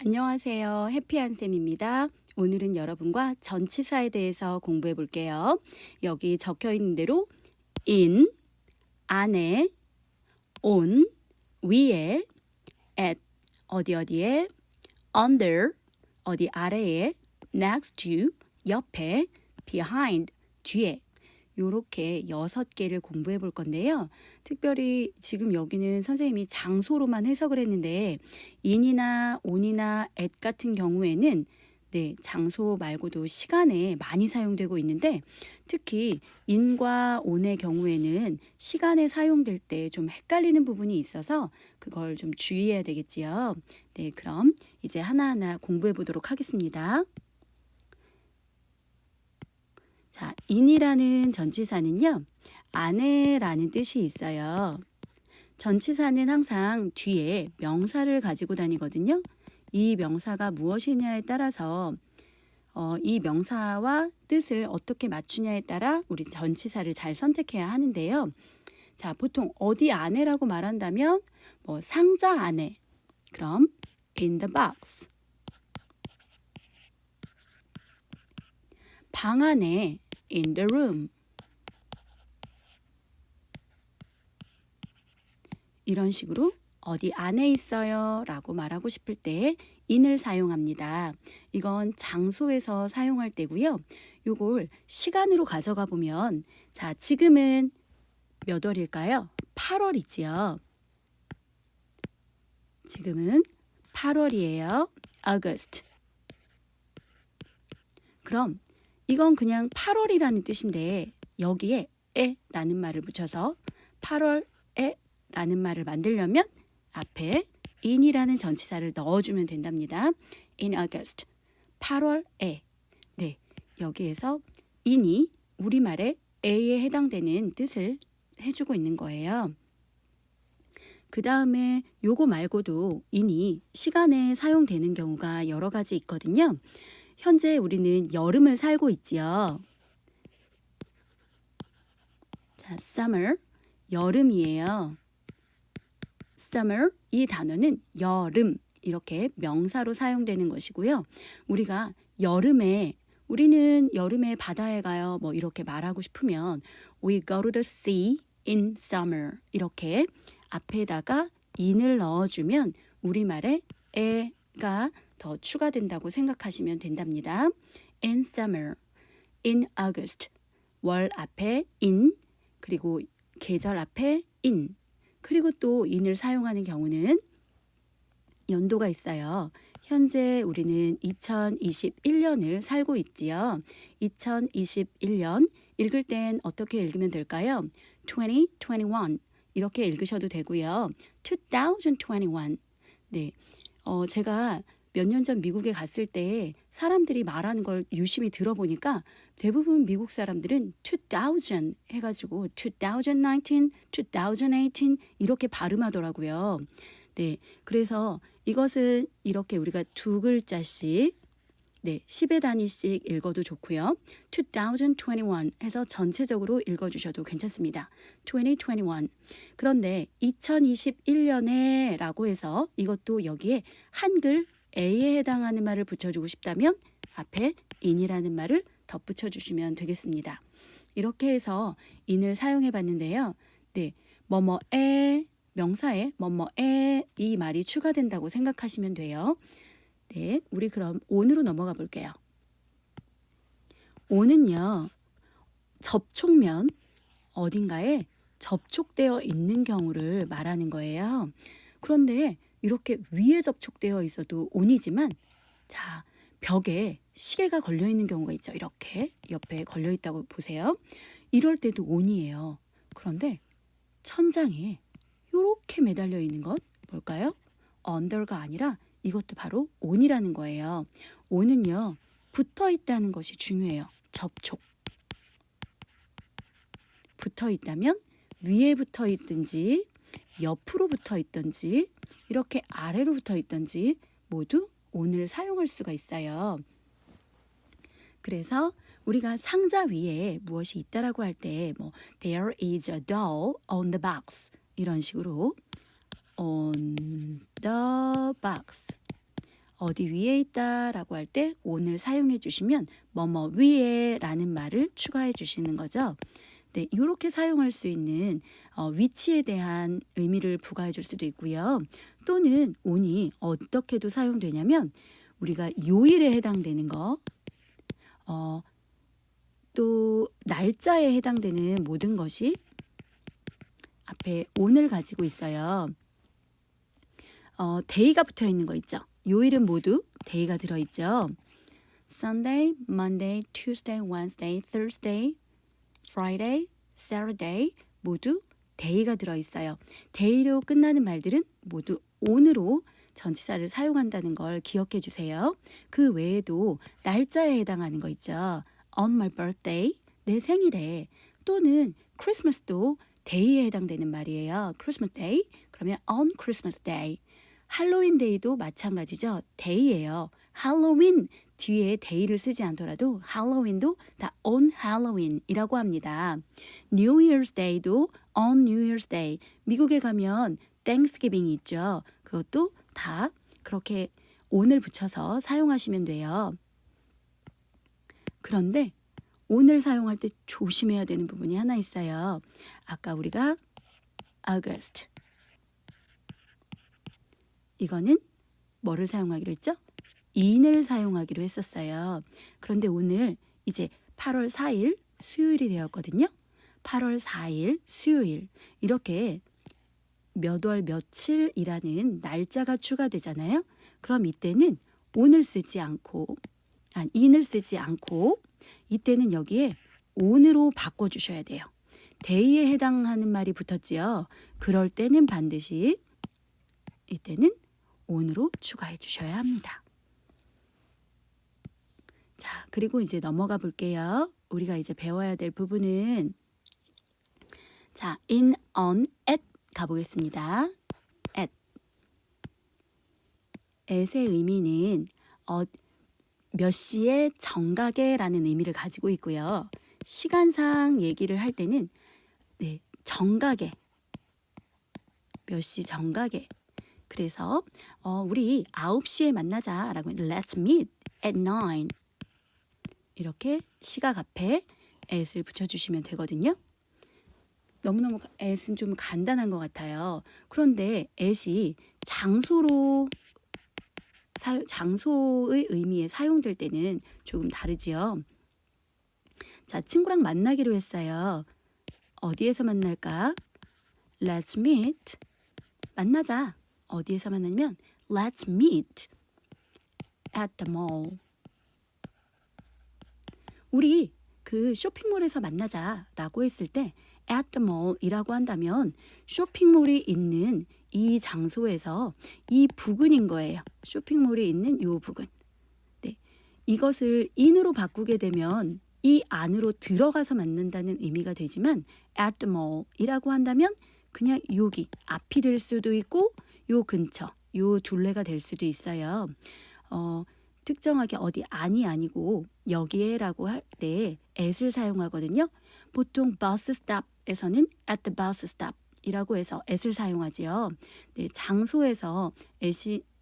안녕하세요. 해피한쌤입니다. 오늘은 여러분과 전치사에 대해서 공부해 볼게요. 여기 적혀 있는 대로 in, 안에, on, 위에, at, 어디에, under, 어디 아래에, next to, 옆에, behind, 뒤에 요렇게 6개를 공부해 볼 건데요. 특별히 지금 여기는 선생님이 장소로만 해석을 했는데 in이나 on이나 at 같은 경우에는 장소 말고도 시간에 많이 사용되고 있는데 특히 in과 on의 경우에는 시간에 사용될 때 좀 헷갈리는 부분이 있어서 그걸 좀 주의해야 되겠지요. 그럼 이제 하나하나 공부해 보도록 하겠습니다. 자, in이라는 전치사는요, 안에라는 뜻이 있어요. 전치사는 항상 뒤에 명사를 가지고 다니거든요. 이 명사가 무엇이냐에 따라서 이 명사와 뜻을 어떻게 맞추냐에 따라 우리 전치사를 잘 선택해야 하는데요. 자, 보통 어디 안에라고 말한다면 뭐 상자 안에, 그럼 in the box. 방 안에 in the room. 이런 식으로 어디 안에 있어요 라고 말하고 싶을 때 in을 사용합니다. 이건 장소에서 사용할 때고요. 요걸 시간으로 가져가 보면 자, 지금은 몇 월일까요? 8월이지요. 지금은 8월이에요. August. 그럼 이건 그냥 8월이라는 뜻인데 여기에 에라는 말을 붙여서 8월에 라는 말을 만들려면 앞에 in이라는 전치사를 넣어주면 된답니다. In August, 8월에. 여기에서 in이 우리말의 에에 해당되는 뜻을 해주고 있는 거예요. 그 다음에 요거 말고도 in이 시간에 사용되는 경우가 여러 가지 있거든요. 현재 우리는 여름을 살고 있지요. 자, summer, 여름이에요. summer, 이 단어는 여름, 이렇게 명사로 사용되는 것이고요. 우리가 우리는 여름에 바다에 가요. 뭐 이렇게 말하고 싶으면 we go to the sea in summer. 이렇게 앞에다가 in을 넣어주면 우리말에 에가 더 추가된다고 생각하시면 된답니다. in summer, in August. 월 앞에 in, 그리고 계절 앞에 in. 그리고 또 in을 사용하는 경우는 연도가 있어요. 현재 우리는 2021년을 살고 있지요. 2021년 읽을 땐 어떻게 읽으면 될까요? 2021 이렇게 읽으셔도 되고요. 2021 제가 몇 년 전 미국에 갔을 때 사람들이 말하는 걸 유심히 들어보니까 대부분 미국 사람들은 2000 해가지고 2019, 2018 이렇게 발음하더라고요. 그래서 이것은 이렇게 우리가 두 글자씩 10의 단위씩 읽어도 좋고요. 2021 해서 전체적으로 읽어주셔도 괜찮습니다. 2021. 그런데 2021년에 라고 해서 이것도 여기에 한글 A에 해당하는 말을 붙여주고 싶다면 앞에 in이라는 말을 덧붙여 주시면 되겠습니다. 이렇게 해서 in을 사용해 봤는데요. 뭐뭐에, 명사에 뭐뭐에 이 말이 추가된다고 생각하시면 돼요. 우리 그럼 on으로 넘어가 볼게요. on은요, 접촉면 어딘가에 접촉되어 있는 경우를 말하는 거예요. 그런데 이렇게 위에 접촉되어 있어도 on이지만 자, 벽에 시계가 걸려 있는 경우가 있죠. 이렇게 옆에 걸려 있다고 보세요. 이럴 때도 on이에요. 그런데 천장에 이렇게 매달려 있는 건 뭘까요? under가 아니라 이것도 바로 on이라는 거예요. on은요, 붙어 있다는 것이 중요해요. 접촉. 붙어 있다면 위에 붙어 있든지 옆으로 붙어 있든지 이렇게 아래로 붙어 있든지 모두 on을 사용할 수가 있어요. 그래서 우리가 상자 위에 무엇이 있다라고 할 때 뭐 there is a doll on the box 이런 식으로 on the box 어디 위에 있다라고 할 때 on을 사용해 주시면 뭐뭐 위에라는 말을 추가해 주시는 거죠. 네, 이렇게 사용할 수 있는 위치에 대한 의미를 부과해 줄 수도 있고요. 또는 on이 어떻게도 사용되냐면 우리가 요일에 해당되는 거, 또 날짜에 해당되는 모든 것이 앞에 on을 가지고 있어요. day가 붙어 있는 거 있죠. 요일은 모두 day가 들어있죠. Sunday, Monday, Tuesday, Wednesday, Thursday, Friday, Saturday 모두 day가 들어있어요. day로 끝나는 말들은 모두 on으로 전치사를 사용한다는 걸 기억해 주세요. 그 외에도 날짜에 해당하는 거 있죠. On my birthday, 내 생일에, 또는 Christmas도 day에 해당되는 말이에요. Christmas day, 그러면 on Christmas day. 할로윈 데이도 마찬가지죠. day예요. 할로윈 뒤에 day를 쓰지 않더라도 할로윈도 다 on Halloween이라고 합니다. New Year's Day도 on New Year's Day. 미국에 가면 Thanksgiving이 있죠. 그것도 다 그렇게 on을 붙여서 사용하시면 돼요. 그런데 on을 사용할 때 조심해야 되는 부분이 하나 있어요. 아까 우리가 August, 이거는 뭐를 사용하기로 했죠? in을 사용하기로 했었어요. 그런데 오늘 이제 8월 4일 수요일이 되었거든요. 8월 4일 수요일, 이렇게 몇 월 며칠이라는 날짜가 추가되잖아요. 그럼 이때는 on을 쓰지 않고, in을 쓰지 않고 이때는 여기에 on으로 바꿔주셔야 돼요. day에 해당하는 말이 붙었지요. 그럴 때는 반드시 이때는 on으로 추가해 주셔야 합니다. 자, 그리고 이제 넘어가 볼게요. 우리가 이제 배워야 될 부분은, 자, in, on, at 가보겠습니다. at의 의미는 몇 시에 정각에라는 의미를 가지고 있고요. 시간상 얘기를 할 때는 정각에, 몇 시 정각에. 그래서 우리 9시에 만나자라고 하면 Let's meet at 9. 이렇게 시각 앞에 at을 붙여주시면 되거든요. 너무너무 at은 좀 간단한 것 같아요. 그런데 at이 장소의 의미에 사용될 때는 조금 다르지요. 자, 친구랑 만나기로 했어요. 어디에서 만날까? Let's meet. 만나자. 어디에서 만나냐면 Let's meet at the mall. 우리 그 쇼핑몰에서 만나자라고 했을 때 at the mall이라고 한다면 쇼핑몰이 있는 이 장소에서 이 부근인 거예요. 쇼핑몰이 있는 요 부근. 네, 이것을 in으로 바꾸게 되면 이 안으로 들어가서 만난다는 의미가 되지만 at the mall이라고 한다면 그냥 여기 앞이 될 수도 있고 요 근처, 요 둘레가 될 수도 있어요. 특정하게 어디 안이 아니고 여기에라고 할 때 at을 사용하거든요. 보통 버스 스탑에서는 at the bus stop 이라고 해서 at을 사용하지요. 네, 장소에서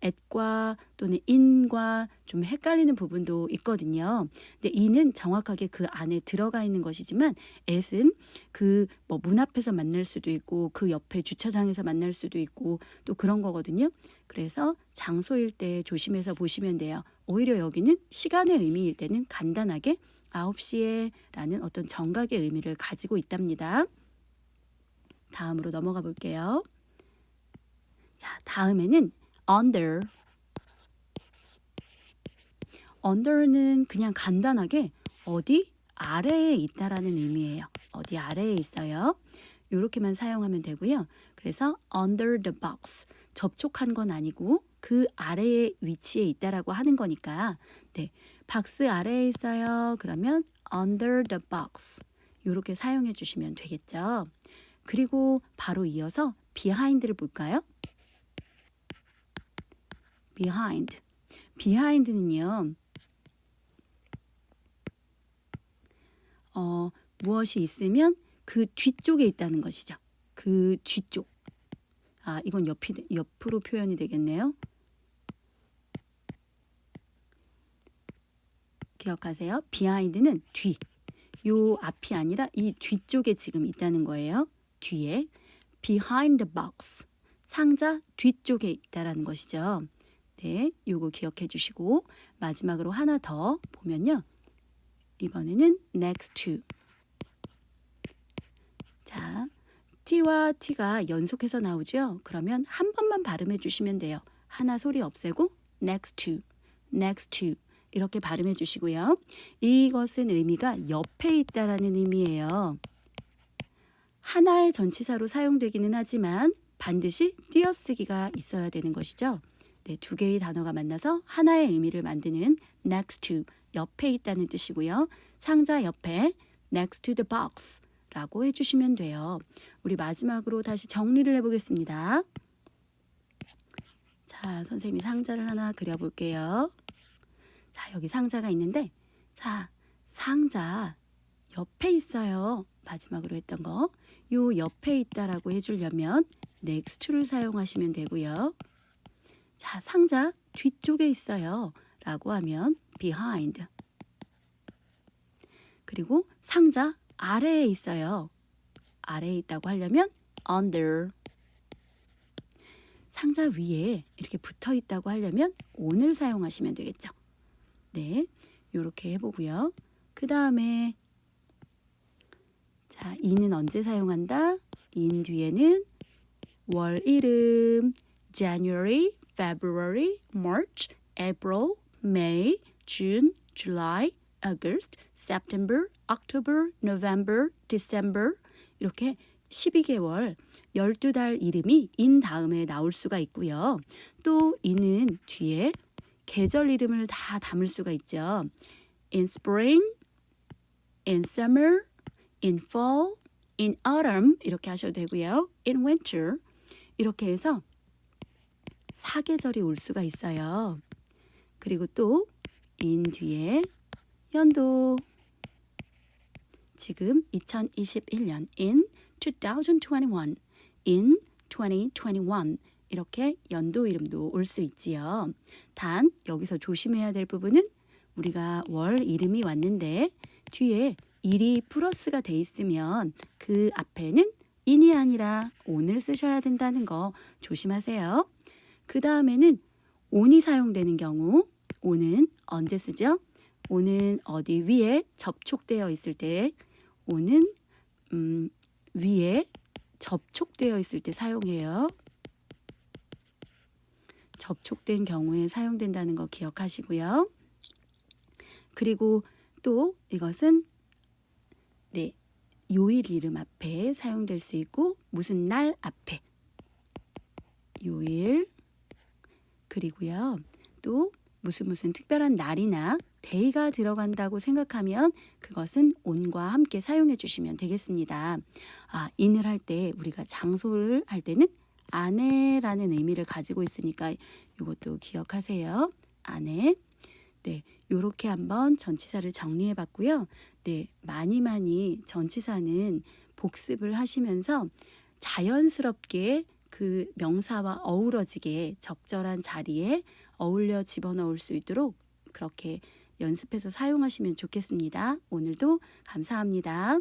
at과 또는 in과 좀 헷갈리는 부분도 있거든요. 근데 in은 정확하게 그 안에 들어가 있는 것이지만 at은 그 뭐 문 앞에서 만날 수도 있고 그 옆에 주차장에서 만날 수도 있고 또 그런 거거든요. 그래서 장소일 때 조심해서 보시면 돼요. 오히려 여기는 시간의 의미일 때는 간단하게 9시에 라는 어떤 정각의 의미를 가지고 있답니다. 다음으로 넘어가 볼게요. 자, 다음에는 under. under는 그냥 간단하게 어디 아래에 있다라는 의미예요. 어디 아래에 있어요. 이렇게만 사용하면 되고요. 그래서 under the box. 접촉한 건 아니고 그 아래의 위치에 있다라고 하는 거니까 네, 박스 아래에 있어요. 그러면 under the box. 이렇게 사용해 주시면 되겠죠. 그리고 바로 이어서 behind를 볼까요? behind. behind는요. 무엇이 있으면 그 뒤쪽에 있다는 것이죠. 그 뒤쪽. 이건 옆으로 표현이 되겠네요. 기억하세요. behind는 뒤. 요 앞이 아니라 이 뒤쪽에 지금 있다는 거예요. 뒤에. behind the box. 상자 뒤쪽에 있다라는 것이죠. 네, 요거 기억해 주시고 마지막으로 하나 더 보면요. 이번에는 next to. 자, T와 T가 연속해서 나오죠. 그러면 한 번만 발음해 주시면 돼요. 하나 소리 없애고 next to, next to 이렇게 발음해 주시고요. 이것은 의미가 옆에 있다라는 의미예요. 하나의 전치사로 사용되기는 하지만 반드시 띄어쓰기가 있어야 되는 것이죠. 네, 두 개의 단어가 만나서 하나의 의미를 만드는 next to, 옆에 있다는 뜻이고요. 상자 옆에 next to the box 라고 해주시면 돼요. 우리 마지막으로 다시 정리를 해보겠습니다. 자, 선생님이 상자를 하나 그려볼게요. 자, 여기 상자가 있는데, 자, 상자 옆에 있어요. 마지막으로 했던 거. 요 옆에 있다라고 해주려면 next to를 사용하시면 되고요. 자, 상자 뒤쪽에 있어요. 라고 하면 behind. 그리고 상자 아래에 있어요. 아래에 있다고 하려면 under. 상자 위에 이렇게 붙어 있다고 하려면 on을 사용하시면 되겠죠. 네, 이렇게 해보고요. 그 다음에 자, in은 언제 사용한다? in 뒤에는 월 이름 January, February, March, April, May, June, July, August, September, October, November, December 이렇게 12개월 12달 이름이 in 다음에 나올 수가 있고요. 또 in은 뒤에 계절 이름을 다 담을 수가 있죠. In spring, in summer, in fall, in autumn 이렇게 하셔도 되고요. in winter 이렇게 해서 4계절이 올 수가 있어요. 그리고 또 in 뒤에 연도 지금 2021년 in 2021 in 2021 이렇게 연도 이름도 올 수 있지요. 단 여기서 조심해야 될 부분은 우리가 월 이름이 왔는데 뒤에 일이 플러스가 돼 있으면 그 앞에는 in이 아니라 on을 쓰셔야 된다는 거 조심하세요. 그 다음에는 on이 사용되는 경우 on은 언제 쓰죠? on은 어디 위에 접촉되어 있을 때 on은 위에 접촉되어 있을 때 사용해요. 접촉된 경우에 사용된다는 거 기억하시고요. 그리고 또 이것은 네, 요일 이름 앞에 사용될 수 있고 무슨 날 앞에 요일 그리고요. 또 무슨 특별한 날이나 데이가 들어간다고 생각하면 그것은 on과 함께 사용해 주시면 되겠습니다. in을 할 때 우리가 장소를 할 때는 안에라는 의미를 가지고 있으니까 이것도 기억하세요. 안에. 네, 요렇게 한번 전치사를 정리해 봤고요. 네, 많이 전치사는 복습을 하시면서 자연스럽게 그 명사와 어우러지게 적절한 자리에 어울려 집어넣을 수 있도록 그렇게 연습해서 사용하시면 좋겠습니다. 오늘도 감사합니다.